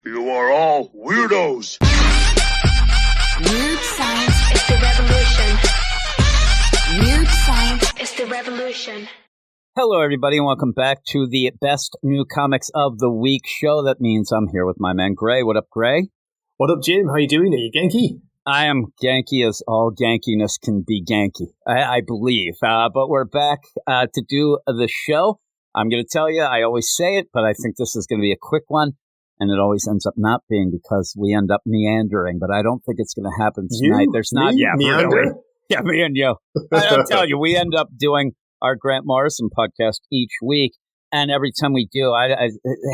You are all weirdos. Weird science is the revolution. Weird science is the revolution. Hello, everybody, and welcome back to the Best New Comics of the Week show. That means I'm here with my man, Gray. What up, Gray? What up, Jim? How you doing? Are you Genki? I am Genki as all Genkiness can be Genki, I believe. But we're back to do the show. I'm going to tell you, I always say it, but I think this is going to be a quick one. And it always ends up not being because we end up meandering. But I don't think it's going to happen tonight. There's not. Yeah, really. Yeah, me and you. I'll tell you, we end up doing our Grant Morrison podcast each week. And every time we do,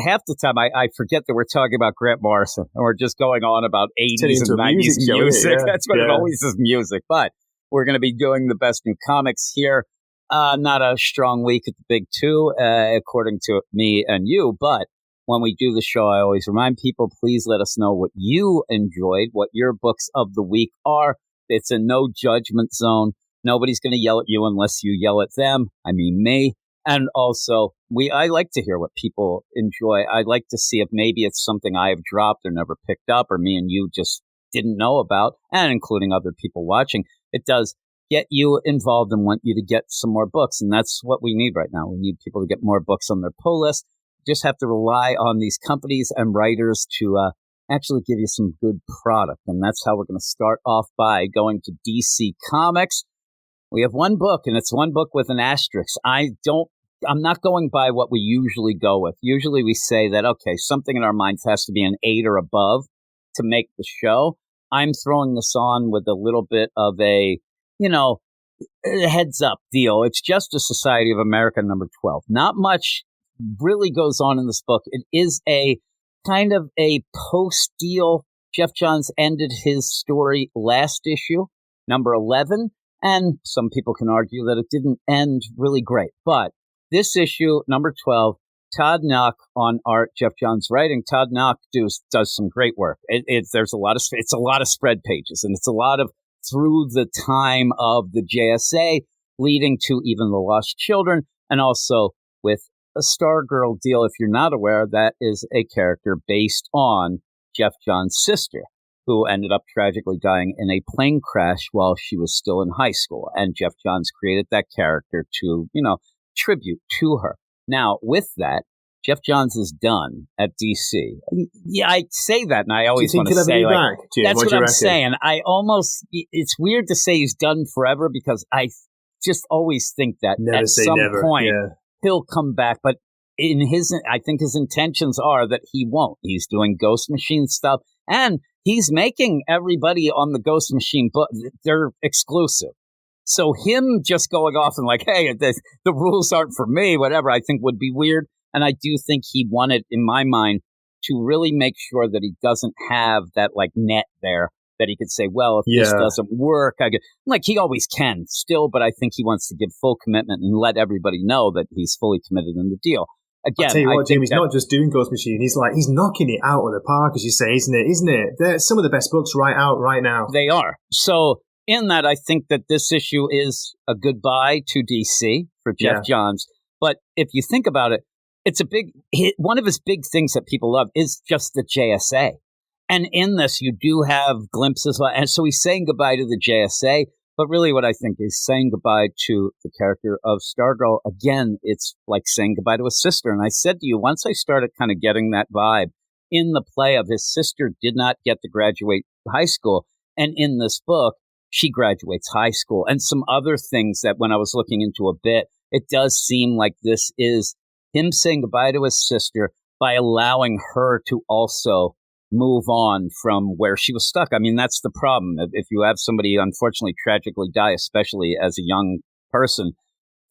half the time I forget that we're talking about Grant Morrison. And we're just going on about 80s and 90s music. Yeah. That's what it always is, music. But we're going to be doing the best new comics here. Not a strong week at the big two, according to me and you. But when we do the show, I always remind people, please let us know what you enjoyed, what your books of the week are. It's a no judgment zone. Nobody's going to yell at you unless you yell at them. I mean, me. And also, I like to hear what people enjoy. I like to see if maybe it's something I have dropped or never picked up, or me and you just didn't know about, and including other people watching. It does get you involved and want you to get some more books. And that's what we need right now. We need people to get more books on their pull list. Just have to rely on these companies and writers to actually give you some good product. And that's how we're going to start off by going to DC Comics. We have one book, and it's one book with an asterisk. I'm not going by what we usually go with. Usually we say that, okay, something in our minds has to be an 8 or above to make the show. I'm throwing this on with a little bit of a, heads up deal. It's Justice Society of America number 12. Not much really goes on in this book. It is a kind of a post-deal. Jeff Johns ended his story last issue, number 11, and some people can argue that it didn't end really great. But this issue, number 12, Todd Knock on art, Jeff Johns writing. Todd Knock does some great work. It's a lot of spread pages, and it's a lot of through the time of the JSA, leading to even the Lost Children, and also with a Stargirl deal. If you're not aware, that is a character based on Jeff Johns' sister, who ended up tragically dying in a plane crash while she was still in high school. And Jeff Johns created that character to, tribute to her. Now, with that, Jeff Johns is done at DC. Yeah, I say that, and I always want to say, like, Jim, that's what I'm reckon? saying. It's weird to say he's done forever because I just always think that never at some point, he'll come back, but I think his intentions are that he won't. He's doing Ghost Machine stuff, and he's making everybody on the Ghost Machine book, they're exclusive. So him just going off and like, hey, the rules aren't for me, whatever, I think would be weird. And I do think he wanted, in my mind, to really make sure that he doesn't have that like net there that he could say, well, if this doesn't work, he always can still, but I think he wants to give full commitment and let everybody know that he's fully committed in the deal. Again, I'll tell you what, Jim, he's not just doing Ghost Machine. He's knocking it out of the park, as you say, isn't it? They're some of the best books out right now. They are. So in that, I think that this issue is a goodbye to DC for Jeff Johns. But if you think about it, it's one of his big things that people love is just the JSA. And in this, you do have glimpses. And so he's saying goodbye to the JSA. But really what I think is saying goodbye to the character of Stargirl. Again, it's like saying goodbye to a sister. And I said to you, once I started kind of getting that vibe in the play of his sister did not get to graduate high school. And in this book, she graduates high school. And some other things that when I was looking into a bit, it does seem like this is him saying goodbye to his sister by allowing her to also move on from where she was stuck. I mean, that's the problem. If you have somebody unfortunately tragically die, especially as a young person,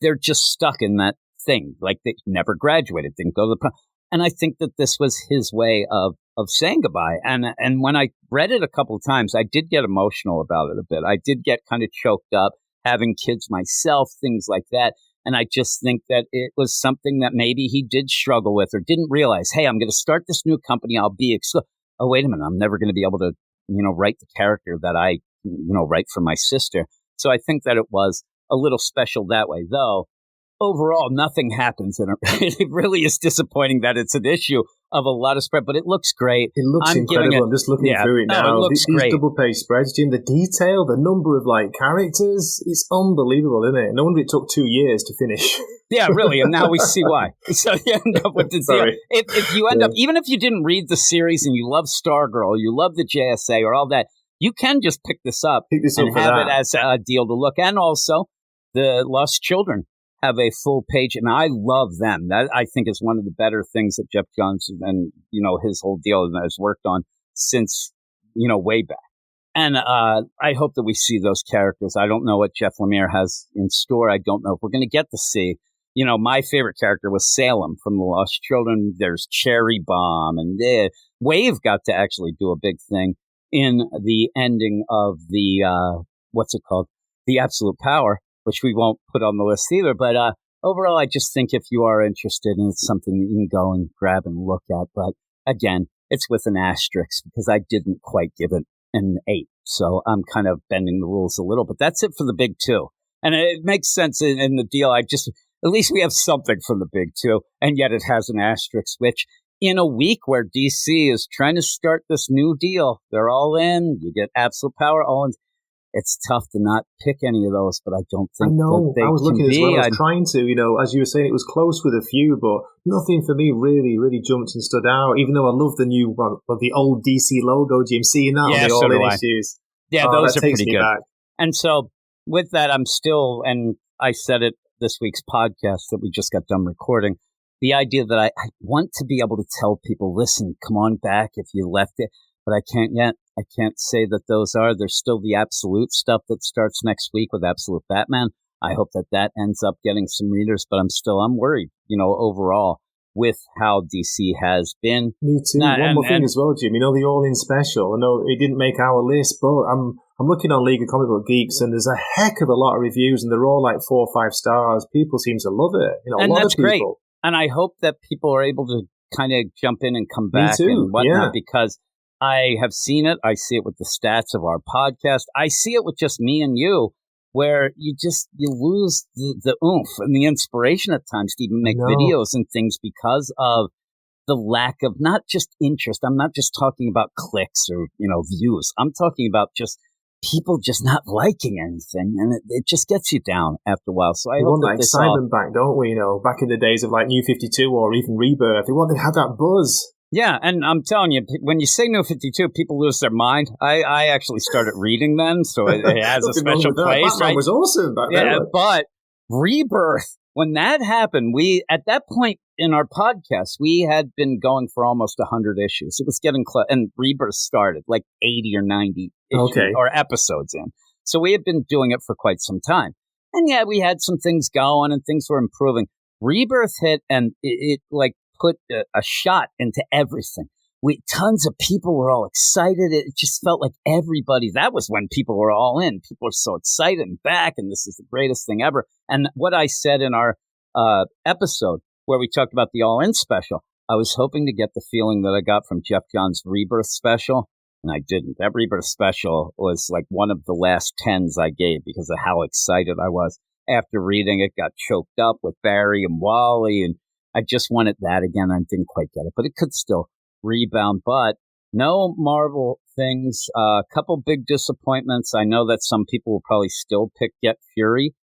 they're just stuck in that thing. Like they never graduated, didn't go to the prom. And I think that this was his way of saying goodbye. And when I read it a couple of times, I did get emotional about it a bit. I did get kind of choked up, having kids myself, things like that. And I just think that it was something that maybe he did struggle with or didn't realize, hey, I'm going to start this new company. I'll be oh, wait a minute. I'm never going to be able to, write the character that I, write for my sister. So I think that it was a little special that way, though. overall, nothing happens in it. It really is disappointing that it's an issue of a lot of spread, but it looks great. It looks incredible. I'm just looking through it now. It looks These great. double-page spreads, Jim, the detail, the number of characters, it's unbelievable, isn't it? No wonder it took 2 years to finish. Yeah, really, and now we see why. So you end up with the deal. If you end up, even if you didn't read the series and you love Stargirl, you love the JSA or all that, you can just pick this up and have it as a deal to look. And also, the Lost Children have a full page, and I love them. That, I think, is one of the better things that Jeff Johns and, his whole deal has worked on since, way back. And I hope that we see those characters. I don't know what Jeff Lemire has in store. I don't know if we're going to get to see. My favorite character was Salem from The Lost Children. There's Cherry Bomb, and Wave got to actually do a big thing in the ending of the, what's it called? The Absolute Power, which we won't put on the list either. But overall, I just think if you are interested and it's something that you can go and grab and look at. But again, it's with an asterisk because I didn't quite give it an 8. So I'm kind of bending the rules a little. But that's it for the big two. And it makes sense in the deal. At least we have something from the big two. And yet it has an asterisk, which in a week where DC is trying to start this new deal, they're all in. You get Absolute Power, all in. It's tough to not pick any of those, but I don't think that they I was looking can as well. be. I was trying to, as you were saying, it was close with a few, but nothing for me really, really jumped and stood out. Even though I love the new, the old DC logo, Jim, seeing that on the all-in issues. Yeah, those are pretty good. Back. And so with that, I'm still, and I said it this week's podcast that we just got done recording, the idea that I want to be able to tell people, listen, come on back if you left it, but I can't yet. I can't say that those are. There's still the Absolute stuff that starts next week with Absolute Batman. I hope that ends up getting some readers, but I'm worried, overall with how DC has been. Me too. One more thing as well, Jim. The All-In special. I know it didn't make our list, but I'm looking on League of Comic Book Geeks, and there's a heck of a lot of reviews, and they're all 4 or 5 stars. People seem to love it. And a lot that's of people. Great. And I hope that people are able to kind of jump in and come back and whatnot, because I have seen it. I see it with the stats of our podcast. I see it with just me and you, where you lose the oomph and the inspiration at times to even make videos and things because of the lack of not just interest. I'm not just talking about clicks or, views. I'm talking about just people just not liking anything, and it just gets you down after a while. So I hope want that excitement back, don't we? Back in the days of New 52 or even Rebirth, they want to have that buzz. Yeah, and I'm telling you, when you say New 52, people lose their mind. I actually started reading then, so it has a special place. Batman was awesome back then. Yeah, but Rebirth, when that happened, at that point in our podcast, we had been going for almost 100 issues. It was getting close, and Rebirth started 80 or 90 issues or episodes in. So we had been doing it for quite some time. And yeah, we had some things going and things were improving. Rebirth hit, and it put a shot into everything. Tons of people were all excited. It just felt like everybody, that was when people were all in. People are so excited and back, and this is the greatest thing ever. And what I said in our episode where we talked about the All-In special, I was hoping to get the feeling that I got from Jeff Johns' Rebirth special, and I didn't. That Rebirth special was one of the last 10s I gave because of how excited I was. After reading it, got choked up with Barry and Wally, and I just wanted that again. I didn't quite get it, but it could still rebound. But no Marvel things. A couple big disappointments. I know that some people will probably still pick Get Fury.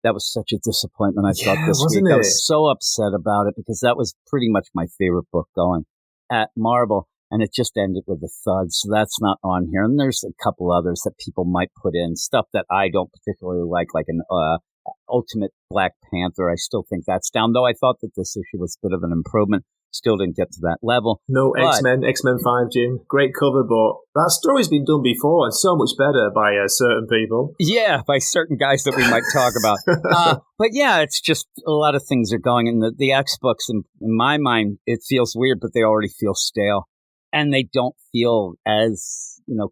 That was such a disappointment, I thought, this week. I was so upset about it because that was pretty much my favorite book going at Marvel, and it just ended with a thud. So that's not on here. And there's a couple others that people might put in, stuff that I don't particularly like an Ultimate Black Panther. I still think that's down, though I thought that this issue was a bit of an improvement. Still didn't get to that level. No, X-Men 5, Jim. Great cover, but that story's been done before and so much better by certain people. Yeah, by certain guys that we might talk about. But yeah, it's just a lot of things are going in the X books. And in my mind, it feels weird, but they already feel stale. And they don't feel as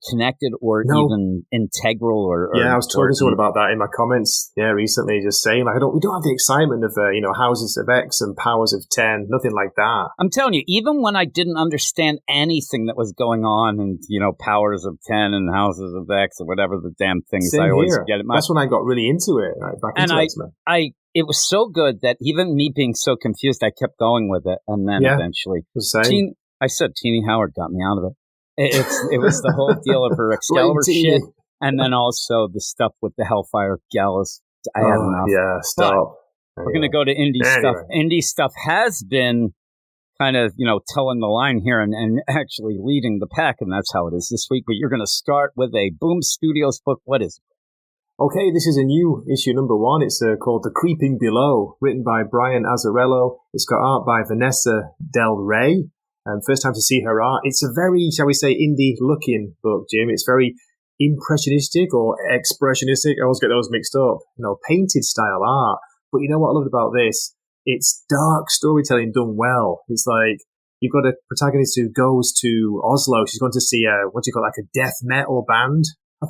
connected or even integral or I was talking to someone about that in my comments recently, just saying we don't have the excitement of Houses of X and Powers of 10, nothing like that. I'm telling you, even when I didn't understand anything that was going on and Powers of 10 and Houses of X or whatever the damn things I always get it. That's when I got really into it, back into X-Men. I it was so good that even me being so confused, I kept going with it. And then eventually, I said Teenie Howard got me out of it. It was the whole deal of her Excalibur shit. And then also the stuff with the Hellfire Gallows. I had enough. Yeah, stop. We're going to go to indie stuff. Indie stuff has been kind of, towing the line here and actually leading the pack, and that's how it is this week. But you're going to start with a Boom Studios book. What is it? Okay, this is a new issue number 1. It's called The Creeping Below, written by Brian Azzarello. It's got art by Vanessa Del Rey. First time to see her art. It's a very, shall we say, indie-looking book, Jim. It's very impressionistic or expressionistic. I always get those mixed up. Painted style art. But you know what I loved about this? It's dark storytelling done well. It's like you've got a protagonist who goes to Oslo. She's going to see like a death metal band.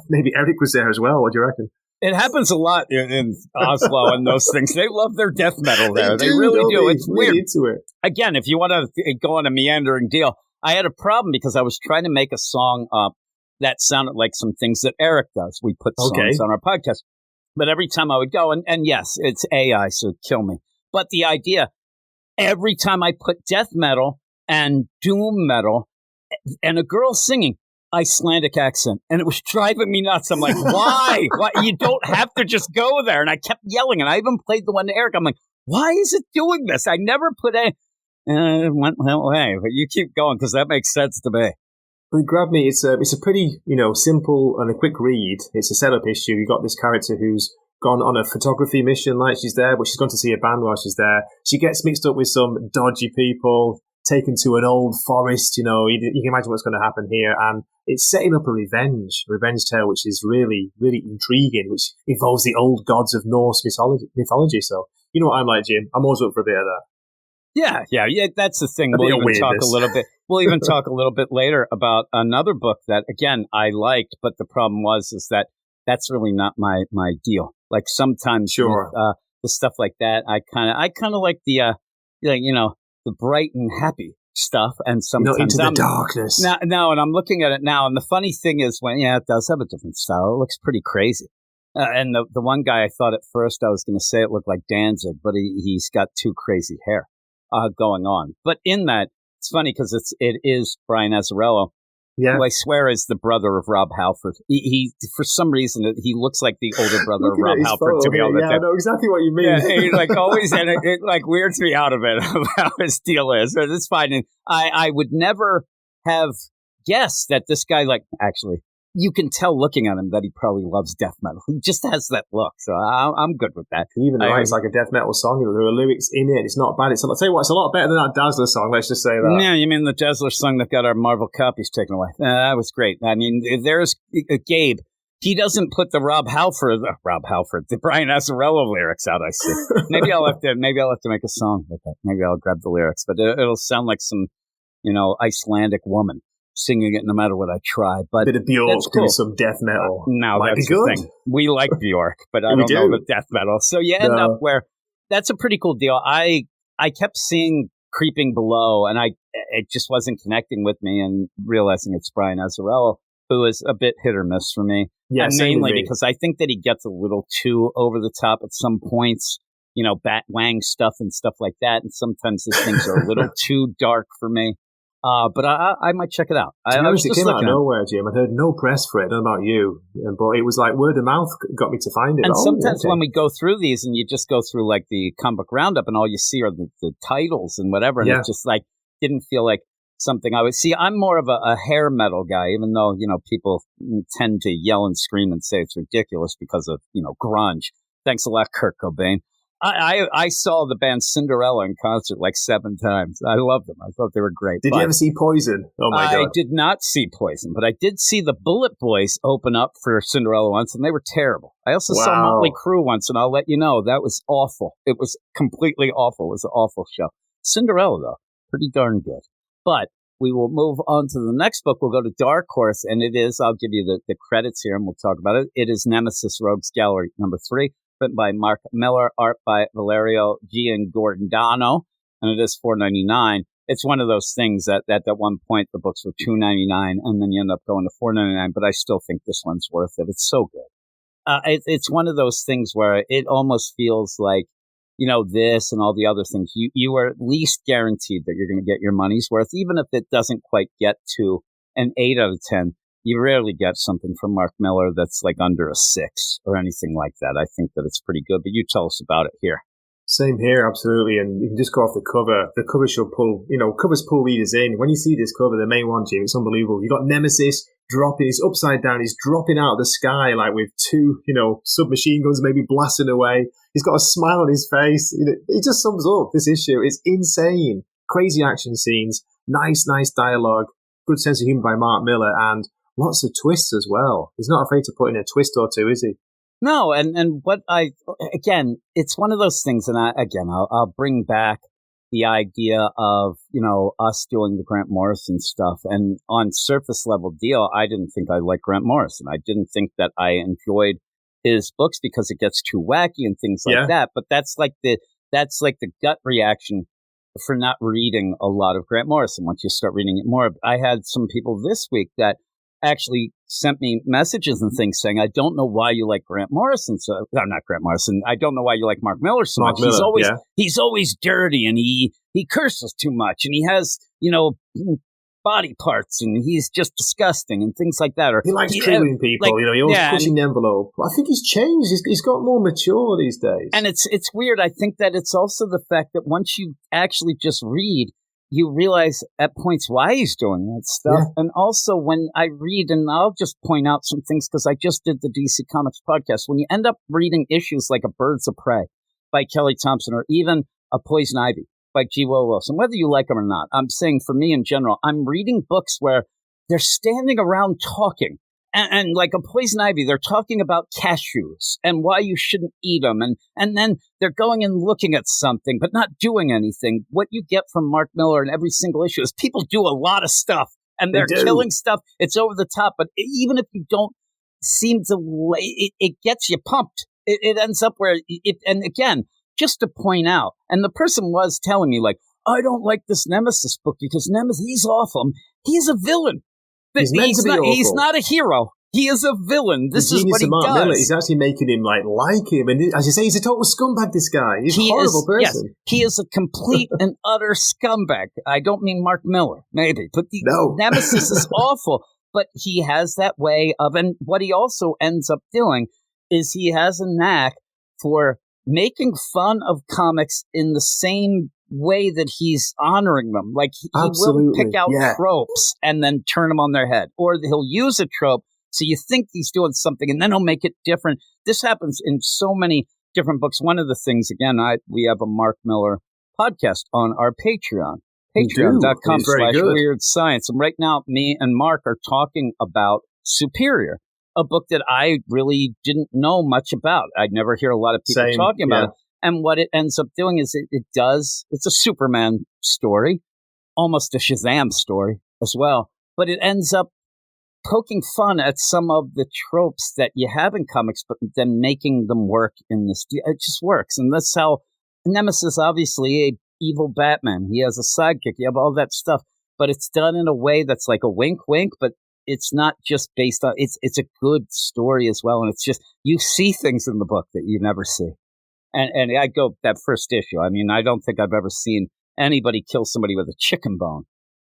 Maybe Eric was there as well. What do you reckon? It happens a lot in Oslo and those things. They love their death metal there. They really do. It's weird. Into it. Again, if you want to go on a meandering deal, I had a problem because I was trying to make a song up that sounded like some things that Eric does. We put songs on our podcast. But every time I would go, and yes, it's AI, so kill me. But the idea, every time I put death metal and doom metal and a girl singing, Icelandic accent, and it was driving me nuts. I'm like, why? Why? You don't have to just go there. And I kept yelling, and I even played the one to Eric. I'm like, why is it doing this? I never put a... it went away, but you keep going because that makes sense to me. But grab me. It's a pretty simple and a quick read. It's a setup issue. You got this character who's gone on a photography mission, like she's there, but she's gone to see a band while she's there. She gets mixed up with some dodgy people, taken to an old forest. You can imagine what's going to happen here, and it's setting up a revenge tale, which is really, really intriguing, which involves the old gods of Norse mythology. So, you know what I'm like, Jim? I'm always up for a bit of that. Yeah. That's the thing. We'll even talk a little bit. We'll even talk a little bit later about another book that, again, I liked, but the problem is that that's really not my deal. Like sometimes, with, the stuff like that, I kind of like the the bright and happy stuff, and sometimes into the darkness. Now, and I'm looking at it now, and the funny thing is it does have a different style. It looks pretty crazy. And the one guy I thought at first I was going to say it looked like Danzig, but he's got too crazy hair going on. But in that, it's funny because it is Brian Azzarello, who I swear is the brother of Rob Halford. He for some reason he looks like the older brother of Rob Halford to me all the time. I know exactly what you mean. Yeah, he's like always, and it like weirds me out of it of how his deal is. But it's fine. And I would never have guessed that this guy actually. You can tell looking at him that he probably loves death metal. He just has that look, so I'm good with that. Even though it's like a death metal song, there are lyrics in it. It's not bad. I'll tell you what, it's a lot better than that Dazzler song. Let's just say that. Yeah, you mean the Dazzler song that got our Marvel copies taken away? That was great. I mean, there's Gabe. He doesn't put the the Brian Azzarello lyrics out. I see. Maybe I'll have to make a song with that. Maybe I'll grab the lyrics, but it'll sound like some, Icelandic woman singing it no matter what I try. But bit of Bjork doing some death metal. Now that's the thing. We like Bjork, but I don't know the death metal. So you end up where that's a pretty cool deal. I kept seeing Creeping Below, and it just wasn't connecting with me, and realizing it's Brian Azzarello, who is a bit hit or miss for me. Yeah, and mainly because I think that he gets a little too over the top at some points. Bat Wang stuff and stuff like that, and sometimes the things are a little too dark for me. But I might check it out. It came out of nowhere, Jim. I heard no press for it. I don't know about you, but it was like word of mouth got me to find it. And sometimes when we go through these, and you just go through like the comic roundup, and all you see are the titles and whatever, and it just didn't feel like something I would see. I'm more of a hair metal guy, even though people tend to yell and scream and say it's ridiculous because of grunge. Thanks a lot, Kurt Cobain. I saw the band Cinderella in concert like 7 times. I loved them. I thought they were great. Did you ever see Poison? Oh, my God. I did not see Poison, but I did see the Bullet Boys open up for Cinderella once, and they were terrible. I also saw Motley Crue once, and I'll let you know, that was awful. It was completely awful. It was an awful show. Cinderella, though, pretty darn good. But we will move on to the next book. We'll go to Dark Horse, and it is, I'll give you the credits here, and we'll talk about it. It is Nemesis Rogues Gallery number 3. Written by Mark Miller, art by Valerio Giangiordano, and it is $4.99. It's one of those things that at one point the books were $2.99, and then you end up going to $4.99. But I still think this one's worth it. It's so good. It's one of those things where it almost feels like this and all the other things, you are at least guaranteed that you're going to get your money's worth, even if it doesn't quite get to an 8 out of 10. You rarely get something from Mark Millar that's like under a 6 or anything like that. I think that it's pretty good, but you tell us about it here. Same here, absolutely. And you can just go off the cover. The cover should pull, covers pull readers in. When you see this cover, the main one, Jim, it's unbelievable. You got Nemesis dropping, he's upside down, he's dropping out of the sky, like with 2, submachine guns maybe blasting away. He's got a smile on his face. It just sums up this issue. It's insane. Crazy action scenes, nice dialogue, good sense of humor by Mark Millar, and lots of twists as well. He's not afraid to put in a twist or two, is he? No, and again, it's one of those things, and I'll bring back the idea of, us doing the Grant Morrison stuff, and on surface level deal, I didn't think I liked Grant Morrison. I didn't think that I enjoyed his books because it gets too wacky and things like that, but that's like the gut reaction for not reading a lot of Grant Morrison once you start reading it more. I had some people this week that actually sent me messages and things saying, I don't know why you like Grant Morrison. So, no, not Grant Morrison. I don't know why you like Mark Millar so much. He's always dirty, and he curses too much, and he has, body parts, and he's just disgusting and things like that. Or he likes triggering people, he always pushing the envelope. I think he's changed. He's got more mature these days. And it's weird. I think that it's also the fact that once you actually just read, you realize at points why he's doing that stuff. Yeah. And also when I read, and I'll just point out some things because I just did the DC Comics podcast, when you end up reading issues like A Birds of Prey by Kelly Thompson, or even A Poison Ivy by G. Will Wilson, whether you like them or not, I'm saying for me in general, I'm reading books where they're standing around talking. And like A Poison Ivy, they're talking about cashews and why you shouldn't eat them. And then they're going and looking at something, but not doing anything. What you get from Mark Millar in every single issue is people do a lot of stuff, and they're killing stuff. It's over the top. But even if you don't seem to, it gets you pumped. It ends up where and again, just to point out, and the person was telling me, like, I don't like this Nemesis book because Nemesis, he's awful. He's a villain. He's not a hero. He is a villain. This is what he does. Miller, he's actually making him like him. And as you say, he's a total scumbag, this guy. He's a horrible person. Yes, he is a complete and utter scumbag. I don't mean Mark Millar, maybe. But Nemesis is awful. But he has that way of, and what he also ends up doing is he has a knack for making fun of comics in the same way that he's honoring them. Like he will pick out tropes and then turn them on their head, or he'll use a trope so you think he's doing something and then he'll make it different. This happens in so many different books. One of the things, again, we have a Mark Millar podcast on our Patreon, patreon.com/Weird Science. And right now, me and Mark are talking about Superior, a book that I really didn't know much about. I'd never hear a lot of people talking about it. And what it ends up doing is it's a Superman story, almost a Shazam story as well. But it ends up poking fun at some of the tropes that you have in comics, but then making them work in this. It just works. And that's how Nemesis, obviously, a evil Batman. He has a sidekick. You have all that stuff. But it's done in a way that's like a wink, wink, but it's not just based on, it's a good story as well. And it's just, you see things in the book that you never see. And I go that first issue. I mean, I don't think I've ever seen anybody kill somebody with a chicken bone.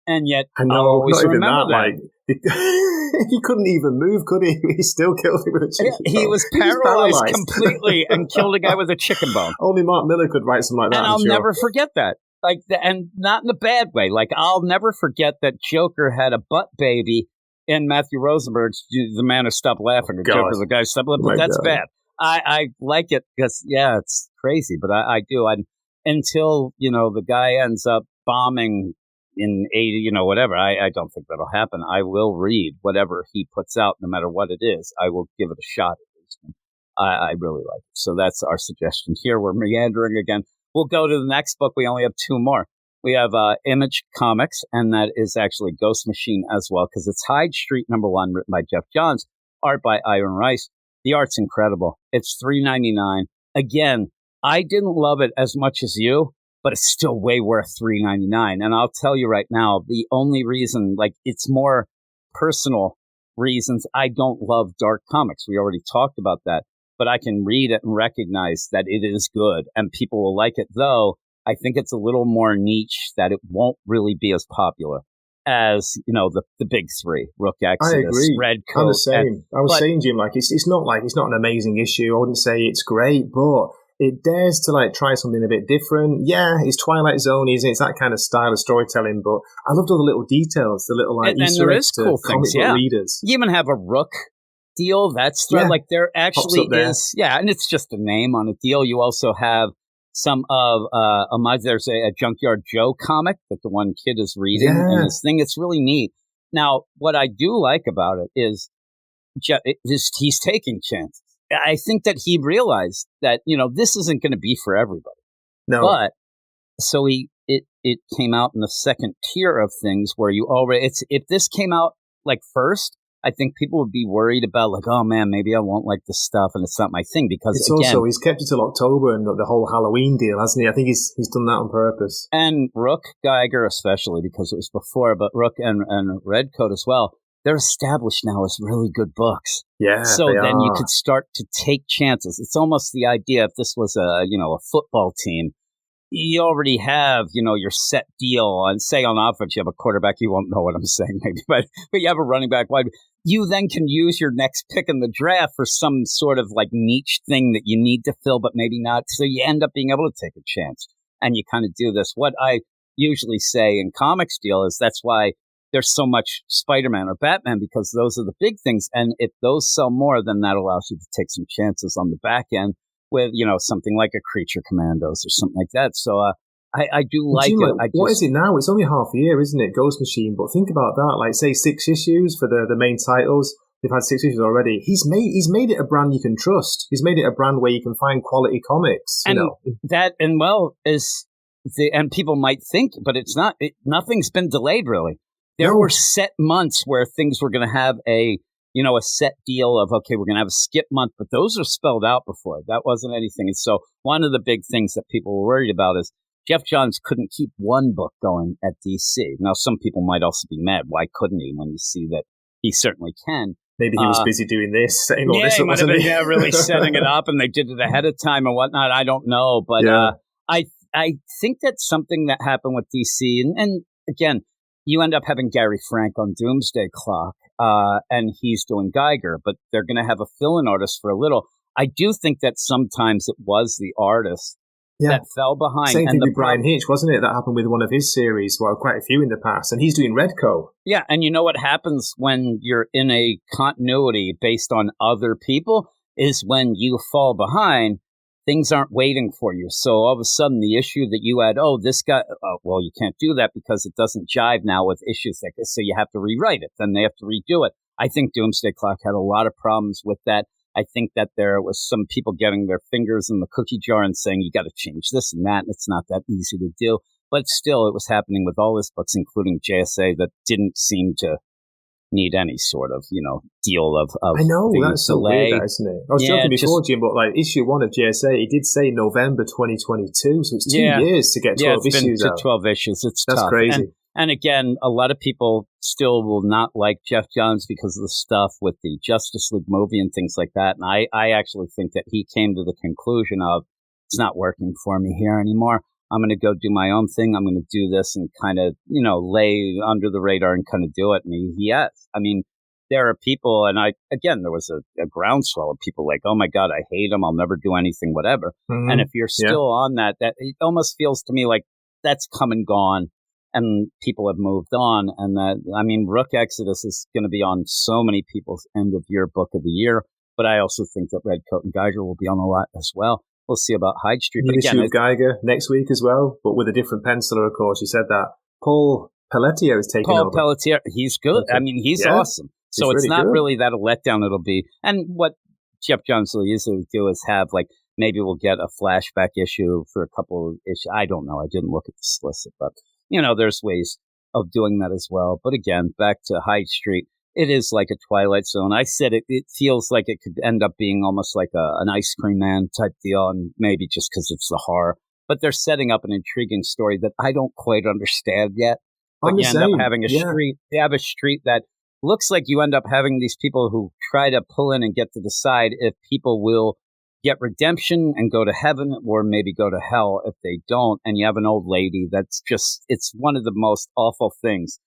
And yet, I know, I'll always remember that. He couldn't even move, could he? He still killed him with a chicken bone. He was paralyzed completely and killed a guy with a chicken bone. Only Mark Millar could write something like that. And I'll never forget that. And not in a bad way. Like, I'll never forget that Joker had a butt baby in Matthew Rosenberg's The Man Who Stopped Laughing. Or Joker, the guy who stopped laughing. But that's bad. I like it because, it's crazy, but I do. Until, the guy ends up bombing in 80, whatever. I don't think that'll happen. I will read whatever he puts out, no matter what it is. I will give it a shot at least. I really like it. So that's our suggestion here. We're meandering again. We'll go to the next book. We only have 2 more. We have Image Comics, and that is actually Ghost Machine as well, because it's Hyde Street #1, written by Jeff Johns, art by Iron Rice. The art's incredible. It's $3.99. Again, I didn't love it as much as you, but it's still way worth $3.99. And I'll tell you right now, the only reason, it's more personal reasons I don't love dark comics. We already talked about that. but I can read it and recognize that it is good and people will like it. Though I think it's a little more niche, that it won't really be as popular as, the big three, Rook Exodus, I agree. Red Coat. I'm the same. I was saying, Jim, like it's not an amazing issue. I wouldn't say it's great, but it dares to try something a bit different. Yeah, it's Twilight Zone, isn't it? It's that kind of style of storytelling, but I loved all the little details, the little Easter eggs to cool comic book readers. You even have a Rook deal. That's there actually is. Yeah, and it's just a name on a deal. You also have some of there's a Junkyard Joe comic that the one kid is reading, and this thing, it's really neat. Now, what I do like about it is he's taking chances. I think that he realized that, this isn't going to be for everybody. No. But so it came out in the second tier of things where if this came out first, I think people would be worried about oh man, maybe I won't like this stuff and it's not my thing, because it's also, he's kept it till October and the whole Halloween deal, hasn't he? I think he's done that on purpose. And Rook, Geiger especially, because it was before, but Rook and Red Coat as well, they're established now as really good books. Yeah. So then you could start to take chances. It's almost the idea, if this was a football team, you already have, your set deal on, say on offense, you have a quarterback, you won't know what I'm saying maybe, but you have a running back wide. You then can use your next pick in the draft for some sort of niche thing that you need to fill, but maybe not. So you end up being able to take a chance and you kind of do this. What I usually say in comics deal is that's why there's so much Spider-Man or Batman, because those are the big things. And if those sell more, then that allows you to take some chances on the back end with, something like a Creature Commandos or something like that. So I do like it. What is it now? It's only half a year, isn't it? Ghost Machine. But think about that. Say 6 issues for the main titles. They've had 6 issues already. He's made it a brand you can trust. He's made it a brand where you can find quality comics. And and people might think, but it's not. Nothing's been delayed really. There were set months where things were going to have a set deal of, okay, we're going to have a skip month, but those are spelled out before. That wasn't anything. And so one of the big things that people were worried about is Jeff Johns couldn't keep one book going at DC. Now, some people might also be mad. Why couldn't he, when you see that he certainly can? Maybe he was busy doing this, setting all this up, wasn't he? Yeah, really setting it up, and they did it ahead of time and whatnot. I don't know. But I think that's something that happened with DC. And again, you end up having Gary Frank on Doomsday Clock, and he's doing Geiger, but they're going to have a fill-in artist for a little. I do think that sometimes it was the artist that fell behind. Same thing with Brian Hitch, wasn't it? That happened with one of his series, quite a few in the past, and he's doing Redco. Yeah, and you know what happens when you're in a continuity based on other people is when you fall behind, things aren't waiting for you. So all of a sudden, the issue that you had, this guy, well, you can't do that because it doesn't jive now with issues like this. So you have to rewrite it. Then they have to redo it. I think Doomsday Clock had a lot of problems with that. I think that there was some people getting their fingers in the cookie jar and saying, you got to change this and that. And it's not that easy to do. But still, it was happening with all his books, including JSA, that didn't seem to need any sort of, deal of I know, that's so weird, isn't it? I was joking before, Jim, but issue 1 of JSA, it did say November 2022, so it's 2 years to get 12 issues out. 12 issues. That's tough. Crazy. And again, a lot of people still will not like Jeff Johns because of the stuff with the Justice League movie and things like that. And I actually think that he came to the conclusion of, it's not working for me here anymore. I'm going to go do my own thing. I'm going to do this and kind of, lay under the radar and kind of do it. And he has. I mean, there are people, and there was a groundswell of people like, oh my God, I hate him. I'll never do anything, whatever. Mm-hmm. And if you're still on that it almost feels to me like that's come and gone and people have moved on. And Rook Exodus is going to be on so many people's end of year book of the year. But I also think that Red Coat and Geiger will be on a lot as well. We'll see about Hyde Street. But again, issue of Geiger next week as well, but with a different penciler, of course. You said that. Paul Pelletier is taking over. Paul Pelletier, he's good. I mean, he's awesome. So it's not really that a letdown it'll be. And what Jeff Johns will usually do is have, maybe we'll get a flashback issue for a couple of issues. I don't know. I didn't look at the solicit, but, there's ways of doing that as well. But again, back to Hyde Street. It is like a Twilight Zone. I said it feels like it could end up being almost like an Ice Cream Man type deal, and maybe just because it's the horror. But they're setting up an intriguing story that I don't quite understand yet. But you end up having a street. They have a street that looks like you end up having these people who try to pull in and get to decide if people will get redemption and go to heaven, or maybe go to hell if they don't. And you have an old lady that's just, it's one of the most awful things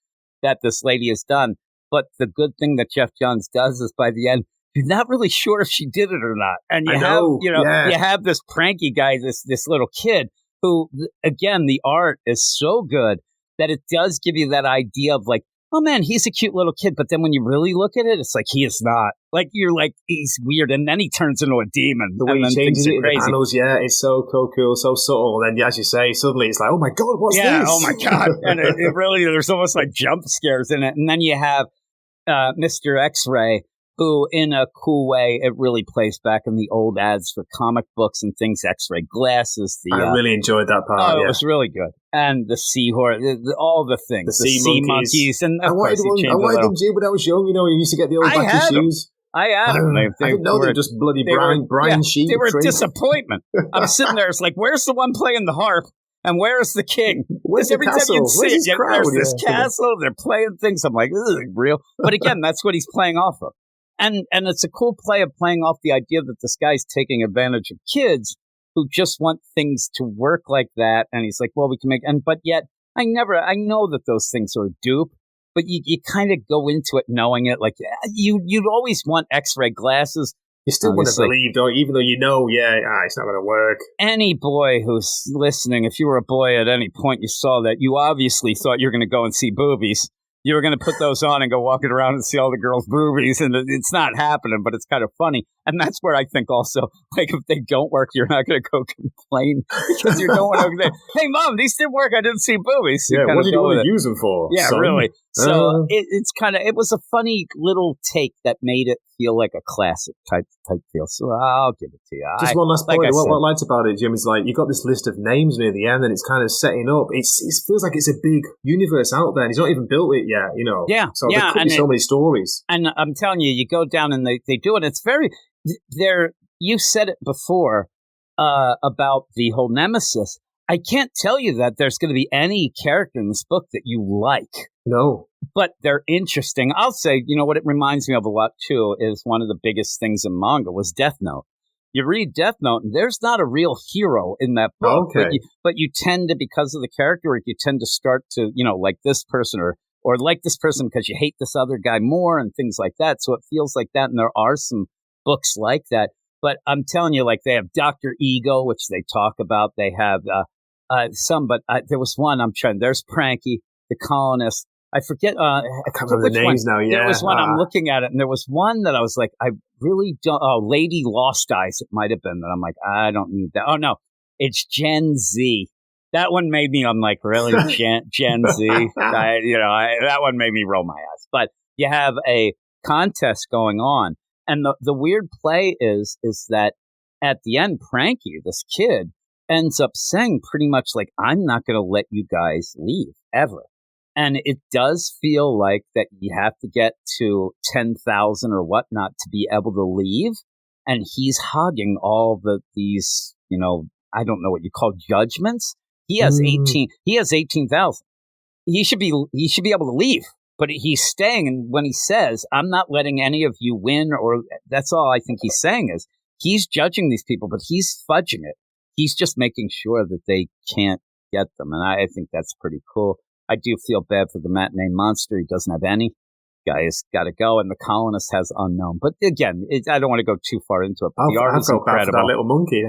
that this lady has done. But the good thing that Jeff Johns does is by the end, you're not really sure if she did it or not. And you have this pranky guy, this little kid who, again, the art is so good that it does give you that idea of like, oh man, he's a cute little kid. But then when you really look at it, it's like, he is not. Like, you're like, he's weird. And then he turns into a demon. The way he changes it in the panels, it's so cool, so subtle. And then, as you say, suddenly it's like, oh my God, what's this? Yeah, oh my God. And it really, there's almost like jump scares in it. And then you have Mr. X-Ray, who, in a cool way, it really plays back in the old ads for comic books and things, X-ray glasses. I really enjoyed that part. It was really good. And the seahorse, all the things. The sea monkeys. And I wanted them too, but I was young, you used to get the old backy shoes. I had them. I didn't know they were just bloody brine sheep. They were a disappointment. I'm sitting there, it's like, where's the one playing the harp? And where's the king? Where's the castle? There's this castle. They're playing things. I'm like, this is real. But again, that's what he's playing off of. And it's a cool play of playing off the idea that this guy's taking advantage of kids who just want things to work like that. And he's like, well, we can make, but yet I know that those things are a dupe, but you kind of go into it knowing it. Like you'd always want X-ray glasses. You still want to believe, though, even though you know, it's not going to work. Any boy who's listening, if you were a boy at any point, you saw that, you obviously thought you were going to go and see boobies. You were going to put those on and go walking around and see all the girls' boobies, and it's not happening, but it's kind of funny. And that's where I think also, like, if they don't work, you're not going to go complain because you don't want to. Hey, Mom, these didn't work. I didn't see boobies. What did you want to use them for? Yeah, son? Really. So it was a funny little take that made it feel like a classic type feel. So I'll give it to you. Just one last point. What I liked about it, Jim, is like you got this list of names near the end, and it's kind of setting up. It feels like it's a big universe out there, and he's not even built it yet. Yeah. So there could be so many stories. And I'm telling you, you go down and they do it. It's very there. You said it before about the whole Nemesis. I can't tell you that there's going to be any character in this book that you like. No. But they're interesting. I'll say, what it reminds me of a lot, too, is one of the biggest things in manga was Death Note. You read Death Note, and there's not a real hero in that book. Okay. But you tend to, because of the character, you tend to start to, like this person or like this person because you hate this other guy more and things like that. So it feels like that, and there are some books like that. But I'm telling you, like, they have Dr. Ego, which they talk about. They have some, but there was one there's Pranky, the colonist. I forget. I can't remember the names now. Yeah, there was one. I'm looking at it, and there was one that I was like, I really don't. Oh, Lady Lost Eyes. It might have been that. I'm like, I don't need that. Oh no, it's Gen Z. That one made me. I'm like, really, Gen Z. That one made me roll my eyes. But you have a contest going on, and the weird play is that at the end, Pranky, this kid, ends up saying pretty much like, I'm not going to let you guys leave ever. And it does feel like that you have to get to 10,000 or whatnot to be able to leave. And he's hogging all these, I don't know what you call judgments. He has 18. He has 18,000. He should be able to leave, but he's staying. And when he says, I'm not letting any of you win, or that's all I think he's saying is he's judging these people, but he's fudging it. He's just making sure that they can't get them. And I think that's pretty cool. I do feel bad for the matinee monster. He doesn't have any. Guy's got to go, and the colonist has unknown. But again, I don't want to go too far into it. But the art is incredible. That little monkey.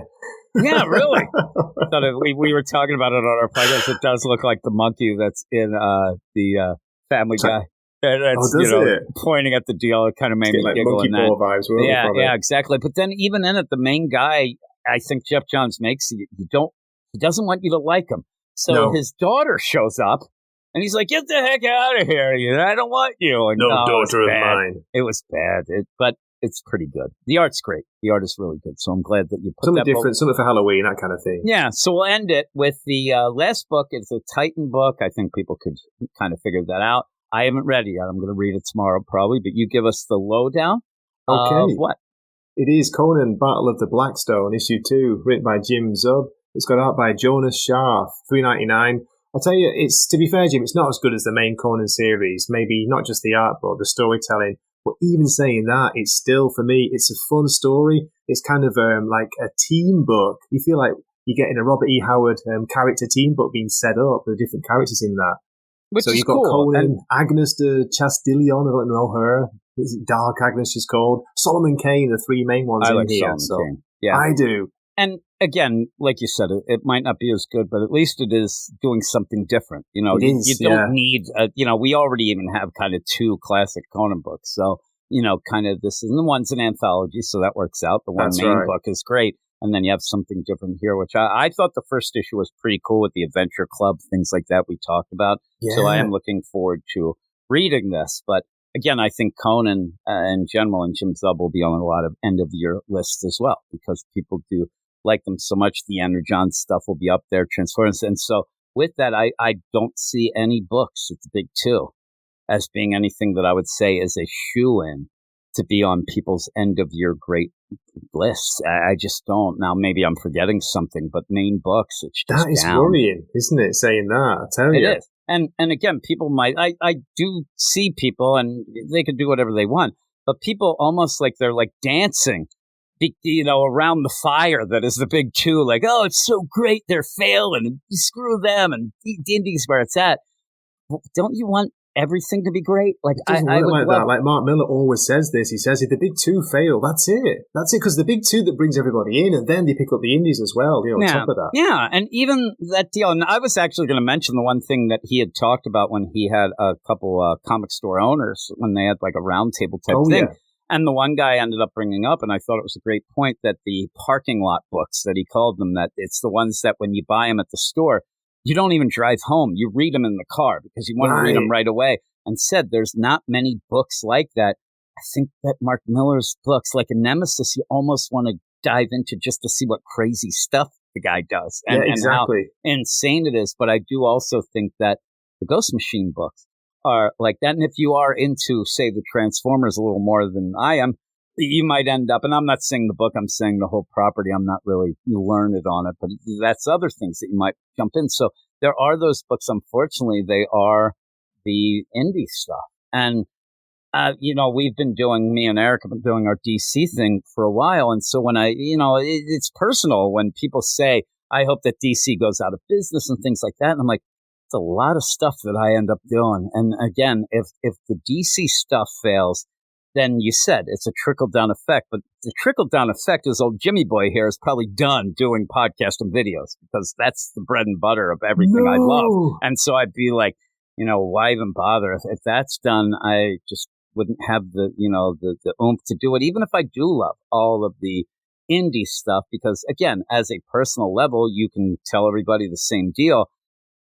Yeah, really. I thought we were talking about it on our podcast. It does look like the monkey that's in the Family Guy. That's, pointing at the deal. It kind of made me giggle. Monkey ball vibes. Yeah, exactly. But then even in it, the main guy, I think Jeff Johns makes he doesn't want you to like him. So his daughter shows up. And he's like, get the heck out of here. I don't want you. And, no daughter of mine. It was bad. But it's pretty good. The art's great. The art is really good. So I'm glad that you put something different, something for Halloween, that kind of thing. Yeah. So we'll end it with the last book. It's a Titan book. I think people could kind of figure that out. I haven't read it yet. I'm going to read it tomorrow probably. But you give us the lowdown. Okay. Of what? It is Conan, Battle of the Blackstone, issue 2, written by Jim Zub. It's got art by Jonas Scharf, $3.99. I tell you, to be fair, Jim, it's not as good as the main Conan series. Maybe not just the art, but the storytelling. But even saying that, it's still, for me, it's a fun story. It's kind of like a team book. You feel like you're getting a Robert E. Howard character team book being set up with different characters in that. Which so is you've got cool. Conan, And Agnes de Chastillon, I don't know her. Is it Dark Agnes she's called? Solomon Kane, the three main ones I in like here. Solomon Kane. Yeah. I do. And again, like you said, it might not be as good, but at least it is doing something different. You know, you don't need, we already even have kind of two classic Conan books. So, kind of this, and the one's an anthology, so that works out. The one main book is great. And then you have something different here, which I thought the first issue was pretty cool with the Adventure Club, things like that we talked about. Yeah. So I am looking forward to reading this. But again, I think Conan in general and Jim Zub will be on a lot of end-of-year lists as well, because people do like them so much. The Energon stuff will be up there, Transformers. And so with that, I don't see any books at the big two as being anything that I would say is a shoe-in to be on people's end-of-year great lists. I just don't. Now, maybe I'm forgetting something, but main books, it's just that is down. Worrying, isn't it, saying that? I tell you. It is. And again, people might, I do see people, and they can do whatever they want, but people almost like they're like dancing, around the fire that is the big two, like, oh, it's so great, they're failing, screw them, and D&D's where it's at. Well, don't you want everything to be great? Like, I would like love that. Like Mark Miller always says this. He says if the big two fail, that's it. That's it, because the big two that brings everybody in, and then they pick up the indies as well. On top of that. Yeah, and even that deal. And I was actually going to mention the one thing that he had talked about when he had a couple comic store owners when they had like a roundtable type thing. Yeah. And the one guy ended up bringing up, and I thought it was a great point, that the parking lot books that he called them, that it's the ones that when you buy them at the store, you don't even drive home. You read them in the car because you want to read them right away. And said there's not many books like that. I think that Mark Miller's books, like a Nemesis, you almost want to dive into just to see what crazy stuff the guy does and how insane it is. But I do also think that the Ghost Machine books are like that. And if you are into, say, the Transformers a little more than I am, you might end up, and I'm not saying the book, I'm saying the whole property. I'm not really learned on it, but that's other things that you might jump in. So there are those books. Unfortunately, they are the indie stuff. And, we've been doing, me and Eric have been doing our DC thing for a while. And so when it's personal when people say, I hope that DC goes out of business and things like that. And I'm like, it's a lot of stuff that I end up doing. And again, if the DC stuff fails, then you said it's a trickle-down effect. But the trickle-down effect is old Jimmy Boy here is probably done doing podcasts and videos, because that's the bread and butter of everything I love. And so I'd be like, why even bother? If that's done, I just wouldn't have the oomph to do it, even if I do love all of the indie stuff, because, again, as a personal level, you can tell everybody the same deal.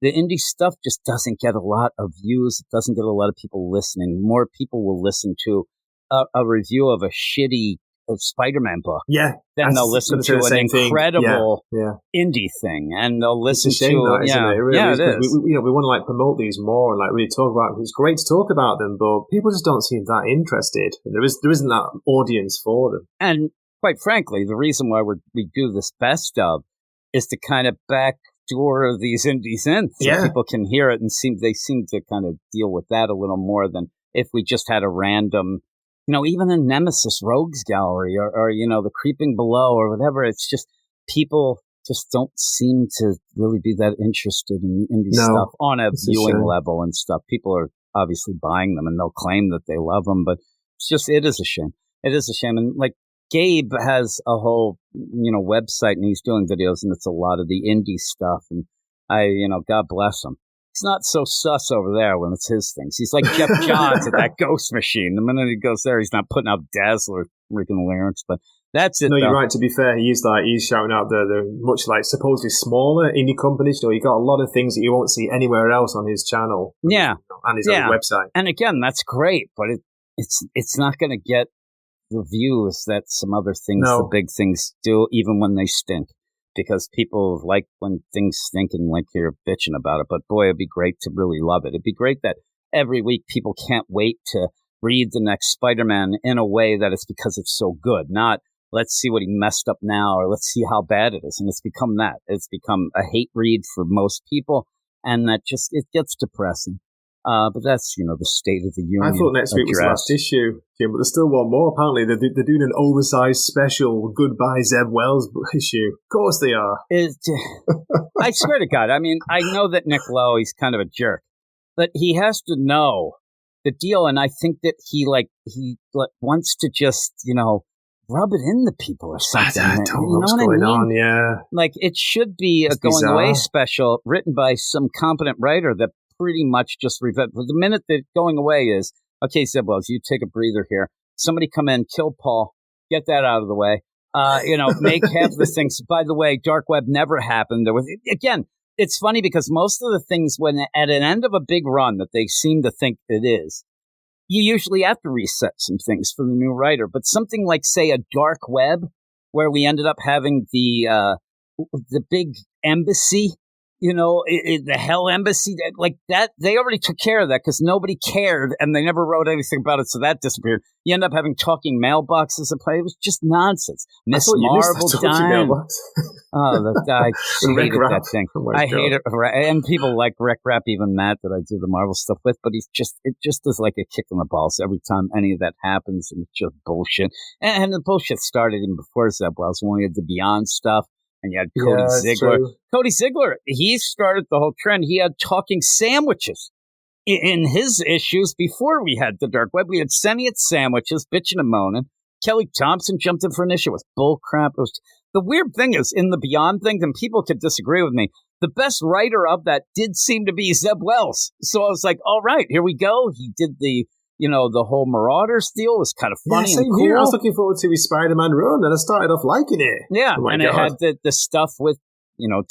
The indie stuff just doesn't get a lot of views. It doesn't get a lot of people listening. More people will listen to a review of a shitty Spider-Man book. Yeah. Then they'll listen to an incredible indie thing, and they'll listen to that, isn't it? It really is. It is. We want to like promote these more and like really talk about. It's great to talk about them, but people just don't seem that interested. There isn't that audience for them. And quite frankly, the reason why we do this best of is to kind of backdoor these indies in, so people can hear it, and they seem to kind of deal with that a little more than if we just had a random. Even a Nemesis Rogues Gallery or the Creeping Below or whatever, it's just people just don't seem to really be that interested in indie stuff on a viewing level and stuff. People are obviously buying them and they'll claim that they love them, but it is a shame. It is a shame. And like Gabe has a whole, website, and he's doing videos, and it's a lot of the indie stuff. And God bless him. It's not so sus over there when it's his things. He's like Jeff Johns at that Ghost Machine. The minute he goes there, he's not putting out Dazzler freaking lyrics, but that's it. No, you're right. To be fair, he's shouting out the much like supposedly smaller indie companies. You got a lot of things that you won't see anywhere else on his channel. Yeah, and his own website. And again, that's great, but it's not going to get the views that some other things, the big things, do, even when they stink. Because people like when things stink and like you're bitching about it. But boy, it'd be great to really love it. It'd be great that every week people can't wait to read the next Spider-Man in a way that it's because it's so good. Not, let's see what he messed up now, or let's see how bad it is. And it's become that. It's become a hate read for most people. And that it gets depressing. But that's, the State of the Union. I thought next week was the last issue, Jim, but there's still one more. Apparently, they're doing an oversized special Goodbye Zeb Wells issue. Of course they are. I swear to God. I mean, I know that Nick Lowe, he's kind of a jerk, but he has to know the deal, and I think that he wants to just, rub it in the people or something. I don't know what's going on, yeah. Like, it should be a Going Away special written by some competent writer that pretty much just the minute that Going Away is, okay, Zeb Wells, you take a breather here. Somebody come in, kill Paul, get that out of the way. Make half the things. By the way, Dark Web never happened. There was, again, it's funny because most of the things when at an end of a big run that they seem to think it is, you usually have to reset some things for the new writer. But something like, say, a Dark Web, where we ended up having the big embassy, the Hell Embassy, like that, they already took care of that because nobody cared and they never wrote anything about it, so that disappeared. You end up having talking mailboxes to play. It was just nonsense. Miss Marvel died. I hated that thing. I hate it. And people like Rick Rapp, even Matt, that I do the Marvel stuff with, but it just is like a kick in the balls every time any of that happens, and it's just bullshit. And the bullshit started even before Zeb Wells, when we had the Beyond stuff. And you had Cody Ziegler. Cody Ziegler, he started the whole trend. He had talking sandwiches in his issues before we had the Dark Web. We had sentient sandwiches, bitching and moaning. Kelly Thompson jumped in for an issue. It was bull crap. The weird thing is, in the Beyond thing, and people could disagree with me, the best writer of that did seem to be Zeb Wells. So I was like, all right, here we go. He did the whole Marauders deal was kind of funny and cool. Here. I was looking forward to his Spider-Man run, and I started off liking it. Yeah, and it had the stuff with,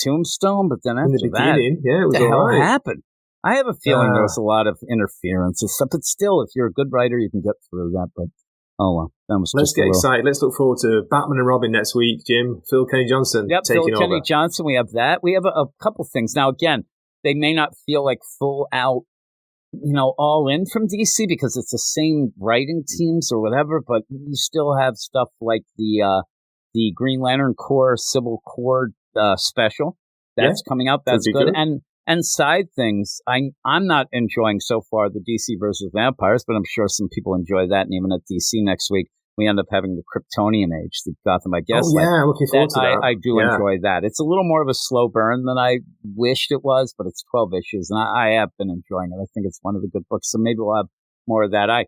Tombstone, but then after that, it was what the hell right. happened? I have a feeling there was a lot of interference and stuff, but still, if you're a good writer, you can get through that. But, oh well, that was Let's get excited. Let's look forward to Batman and Robin next week, Jim. Phil Kenny Johnson taking over. Phil Kenny Johnson, we have that. We have a couple things. Now, again, they may not feel like full out, all in from DC because it's the same writing teams or whatever, but you still have stuff like the Green Lantern Corps Civil Corps special that's coming out. That's good. And side things, I'm not enjoying so far the DC versus Vampires, but I'm sure some people enjoy that. And even at DC next week, we end up having the Kryptonian Age, the Gotham, I guess. Oh, yeah, I'm looking forward to that. I do enjoy that. It's a little more of a slow burn than I wished it was, but it's 12 issues, and I have been enjoying it. I think it's one of the good books, so maybe we'll have more of that. I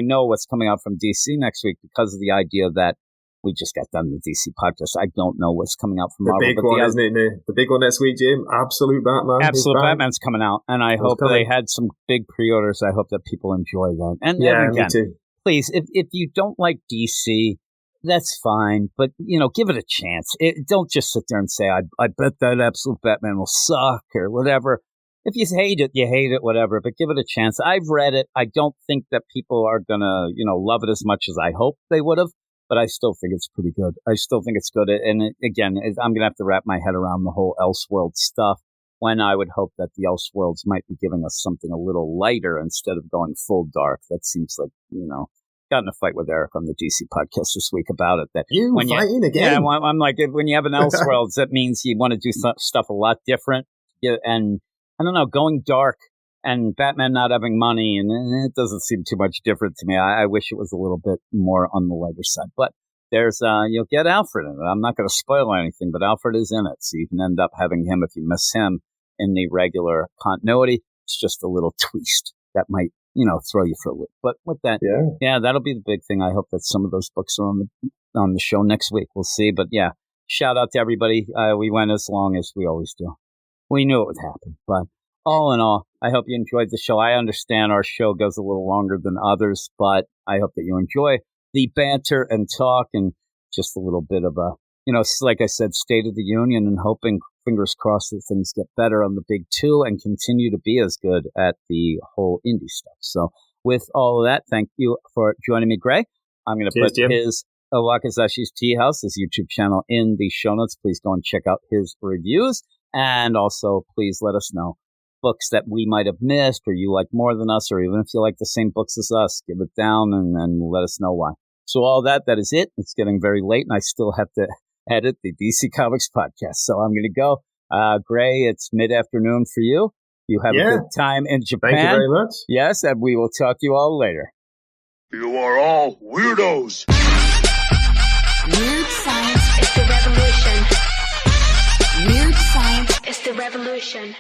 know what's coming out from DC next week because of the idea that we just got done the DC podcast. I don't know what's coming out from Marvel. The big one, isn't it? The big one next week, Jim. Absolute Batman. Absolute Batman's coming out, and I hope they had some big pre-orders. I hope that people enjoy that. And again, me too. Please, if you don't like DC, that's fine, but, give it a chance. Don't just sit there and say, I bet that Absolute Batman will suck or whatever. If you hate it, you hate it, whatever, but give it a chance. I've read it. I don't think that people are going to, love it as much as I hope they would have, but I still think it's pretty good. I still think it's good. And again, I'm going to have to wrap my head around the whole Elseworld stuff, when I would hope that the Elseworlds might be giving us something a little lighter instead of going full dark. That seems like, got in a fight with Eric on the DC podcast this week about it. That when fighting again? Yeah, I'm like, when you have an Elseworlds, that means you want to do stuff a lot different. Yeah, and I don't know, going dark and Batman not having money, and it doesn't seem too much different to me. I wish it was a little bit more on the lighter side. But there's, you'll get Alfred in it. I'm not going to spoil anything, but Alfred is in it. So you can end up having him, if you miss him in the regular continuity. It's just a little twist that might, throw you for a loop. But with that, yeah, that'll be the big thing. I hope that some of those books are on the show next week. We'll see. But yeah, shout out to everybody. We went as long as we always do. We knew it would happen. But all in all, I hope you enjoyed the show. I understand our show goes a little longer than others, but I hope that you enjoy the banter and talk and just a little bit of a, like I said, State of the Union, and hoping, fingers crossed, that things get better on the big two and continue to be as good at the whole indie stuff. So with all of that, thank you for joining me, Gray. I'm going to put Jim. his Wakazashi's Tea House, his YouTube channel, in the show notes. Please go and check out his reviews. And also, please let us know books that we might have missed, or you like more than us, or even if you like the same books as us, give it down and let us know why. So all that is it. It's getting very late, and I still have to edit the DC Comics podcast. So I'm going to go. Gray, it's mid-afternoon for you. You have a good time in Japan. Thank you very much. Yes, and we will talk to you all later. You are all weirdos. Weird science is the revolution. Weird science is the revolution.